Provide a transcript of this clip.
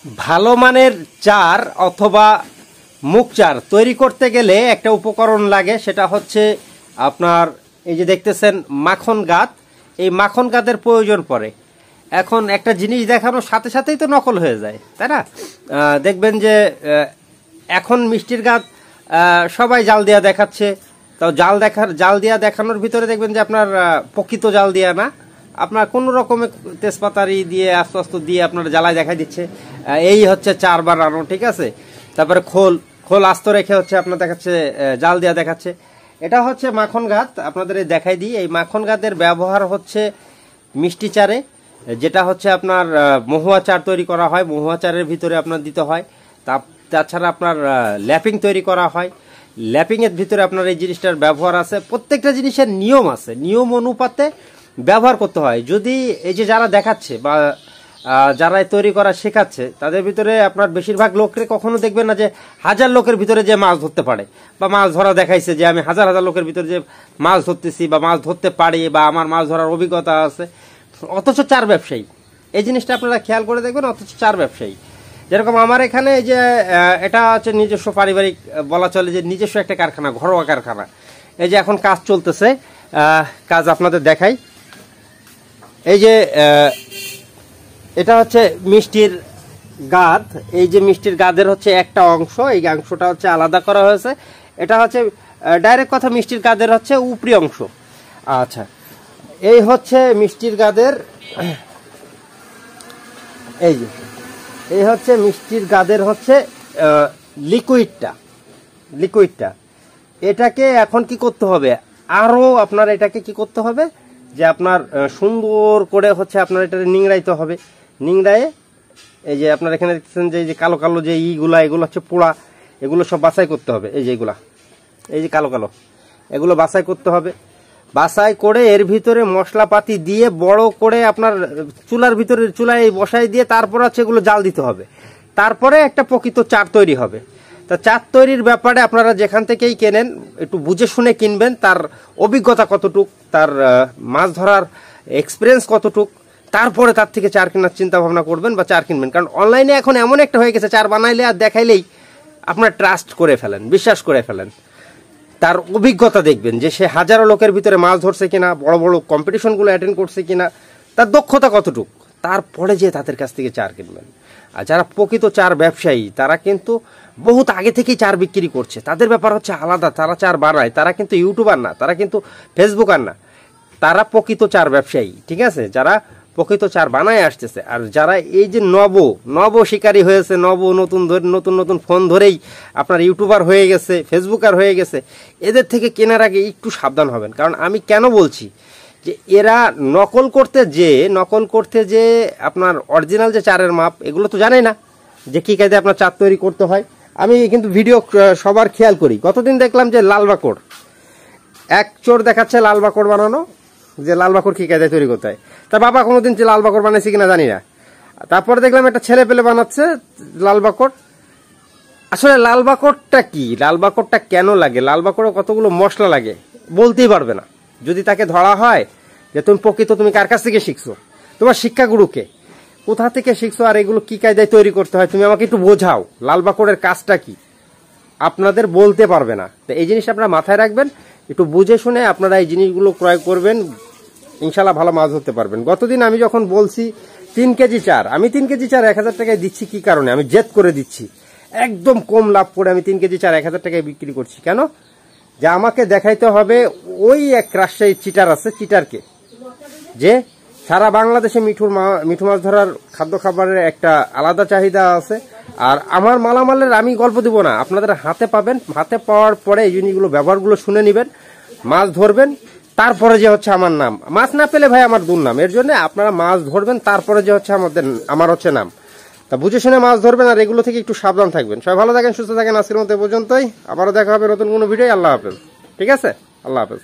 ভালো মানের চার অথবা মুগ চার তৈরি করতে গেলে একটা উপকরণ লাগে, সেটা হচ্ছে আপনার এই যে দেখতেছেন মাখন গাদ। এই মাখন গাদের প্রয়োজন পড়ে। এখন একটা জিনিস দেখানোর সাথে সাথেই তো নকল হয়ে যায়, তাই না? দেখবেন যে এখন মিষ্টির গাদ সবাই জাল দিয়া দেখাচ্ছে। তো জাল দিয়া দেখানোর ভিতরে দেখবেন যে আপনার প্রকৃত জাল দিয়া না, আপনার কোনো রকমের তেজপাতারি দিয়ে আস্তে আস্তে দিয়ে আপনার জ্বালায় দেখা দিচ্ছে। এই হচ্ছে চার বানানো, ঠিক আছে। তারপরে খোল আস্ত রেখে হচ্ছে আপনার দেখাচ্ছে জাল দেওয়া দেখাচ্ছে। এটা হচ্ছে মাখন গাদ, আপনাদের দেখাই দিই। এই মাখন গাদের ব্যবহার হচ্ছে মিষ্টি চারে, যেটা হচ্ছে আপনার মহুয়া চার তৈরি করা হয়, মহুয়া চারের ভিতরে আপনার দিতে হয়। তাছাড়া আপনার ল্যাপিং তৈরি করা হয়, ল্যাপিংয়ের ভিতরে আপনার এই জিনিসটার ব্যবহার আছে। প্রত্যেকটা জিনিসের নিয়ম আছে, নিয়ম অনুপাতে ব্যবহার করতে হয়। যদি এই যে যারা দেখাচ্ছে বা যারা তৈরি করা শেখাচ্ছে, তাদের ভিতরে আপনার বেশিরভাগ লোককে কখনো দেখবেন না যে হাজার লোকের ভিতরে যে মাছ ধরতে পারে বা মাছ ধরা দেখাইছে যে আমি হাজার হাজার লোকের ভিতরে যে মাছ ধরতেছি বা মাছ ধরতে পারি বা আমার মাছ ধরার অভিজ্ঞতা আছে, অথচ চার ব্যবসায়ী। এই জিনিসটা আপনারা খেয়াল করে দেখবেন, অথচ চার ব্যবসায়ী। যেরকম আমার এখানে যে এটা হচ্ছে নিজস্ব পারিবারিক বলা চলে, যে নিজস্ব একটা কারখানা, ঘরোয়া কারখানা। এই যে এখন কাজ চলতেছে, কাজ আপনাদের দেখাই। এই যে এটা হচ্ছে মিষ্টির গাদ। এই যে মিষ্টির গাদের হচ্ছে একটা অংশ, এই অংশটা হচ্ছে আলাদা করা হয়েছে। এটা হচ্ছে ডাইরেক্ট কথা মিষ্টির গাদের হচ্ছে উপরি অংশ। আচ্ছা, এই হচ্ছে মিষ্টির গাদের, এই হচ্ছে মিষ্টির গাদের হচ্ছে লিকুইডটা। এটাকে এখন কি করতে হবে, আরো আপনার এটাকে কি করতে হবে যে আপনার সুন্দর করে হচ্ছে আপনার এটা নিংড়াইতে হবে। নিংড়ায়ে এই যে আপনার এখানে দেখছেন যে এই যে কালো কালো যে এগুলো হচ্ছে পোড়া, এগুলো সব বাছাই করতে হবে। এই যে এগুলা, এই যে কালো কালো, এগুলো বাছাই করতে হবে। বাছাই করে এর ভিতরে মশলাপাতি দিয়ে বড় করে আপনার চুলার ভিতরে চুলায় বসাই দিয়ে তারপর হচ্ছে এগুলো জাল দিতে হবে। তারপরে একটা প্রকৃত চার তৈরি হবে। তা চার তৈরির ব্যাপারে আপনারা যেখান থেকেই কেনেন একটু বুঝে শুনে কিনবেন। তার অভিজ্ঞতা কতটুক, তার মাছ ধরার এক্সপিরিয়েন্স কতটুক, তারপরে তার থেকে চার কেনার চিন্তা ভাবনা করবেন বা চার কিনবেন। কারণ অনলাইনে এখন এমন একটা হয়ে গেছে, চার বানাইলে আর দেখাইলেই আপনার ট্রাস্ট করে ফেলেন, বিশ্বাস করে ফেলেন। তার অভিজ্ঞতা দেখবেন যে সে হাজারো লোকের ভিতরে মাছ ধরছে কিনা, বড় বড় কম্পিটিশনগুলো অ্যাটেন্ড করছে কিনা, তার দক্ষতা কতটুক, তারপরে যে তাদের কাছ থেকে চার কিনবেন। আর যারা প্রকৃত চার ব্যবসায়ী, তারা কিন্তু বহুত আগে থেকেই চার বিক্রি করছে। তাদের ব্যাপার হচ্ছে আলাদা, তারা চার বানায়। তারা কিন্তু ইউটিউবার না, তারা কিন্তু ফেসবুকার না, তারা প্রকৃত চার ব্যবসায়ী, ঠিক আছে, যারা প্রকৃত চার বানায় আসতেছে। আর যারা এই যে নব শিকারী হয়েছে, নতুন নতুন ফোন ধরেই আপনার ইউটিউবার হয়ে গেছে, ফেসবুকার হয়ে গেছে, এদের থেকে কেনার আগে একটু সাবধান হবেন। কারণ আমি কেন বলছি যে এরা নকল করতে যে আপনার অরিজিনাল যে চারের মাপ এগুলো তো জানে না যে কি কায়দায় আপনার চার তৈরি করতে হয়। আমি কিন্তু ভিডিও সবার খেয়াল করি। গতদিন দেখলাম যে লাল বাকড়, এক চোর দেখাচ্ছে লাল বাকড় বানানো, যে লাল বাকড় কি কায়দায় তৈরি করতে হয়। তার বাবা কোনোদিন যে লাল বাকড় বানাইছে কিনা জানি না। তারপরে দেখলাম একটা ছেলে পেলে বানাচ্ছে লাল বাকড়। আসলে লাল বাকড়টা কি, লাল বাকড়টা কেন লাগে, লাল বাকড়ে কতগুলো মশলা লাগে বলতেই পারবে না। যদি তাকে ধরা হয় যে তুমি কার কাছ থেকে শিখছো, তোমার শিক্ষাগুরুকে কোথা থেকে শিখছো, আর এগুলো কি কায়দায় তৈরি করতে হয়, তুমি আমাকে একটু বোঝাও, লাল বাকড়ের কাজটা কি, আপনাদের বলতে পারবে না। তো এই জিনিসটা আপনারা মাথায় রাখবেন, একটু বুঝে শুনে আপনারা এই জিনিসগুলো ক্রয় করবেন, ইনশাল্লাহ ভালো মাছ ধরতে পারবেন। গতদিন আমি যখন বলছি 3 কেজি চার, আমি 3 কেজি চার 1000 টাকায় দিচ্ছি, কি কারণে আমি জেদ করে দিচ্ছি, একদম কম লাভ করে আমি 3 কেজি চার 1000 টাকায় বিক্রি করছি। কেন, যে আমাকে দেখাইতে হবে ওই এক রাজশাহী চিটার আছে, চিটারকে, যে সারা বাংলাদেশে মিঠু মাছ ধরার খাদ্য খাবারের একটা আলাদা চাহিদা আছে। আর আমার মালামালের আমি গল্প দিব না, আপনাদের হাতে পাবেন। হাতে পাওয়ার পরে এই জিনিসগুলো ব্যবহারগুলো শুনে নেবেন, মাছ ধরবেন, তারপরে যে হচ্ছে আমার নাম। মাছ না পেলে ভাই আমার দুর্নাম। এর জন্য আপনারা মাছ ধরবেন, তারপরে যে হচ্ছে আমার হচ্ছে নাম। তা বুঝে শুনে মাছ ধরবেন, আর এগুলো থেকে একটু সাবধান থাকবেন। সবাই ভালো থাকেন, সুস্থ থাকেন। আজকের মতো পর্যন্তই, আবারও দেখা হবে নতুন কোনো ভিডিও। আল্লাহ হাফেজ, ঠিক আছে, আল্লাহ হাফেজ।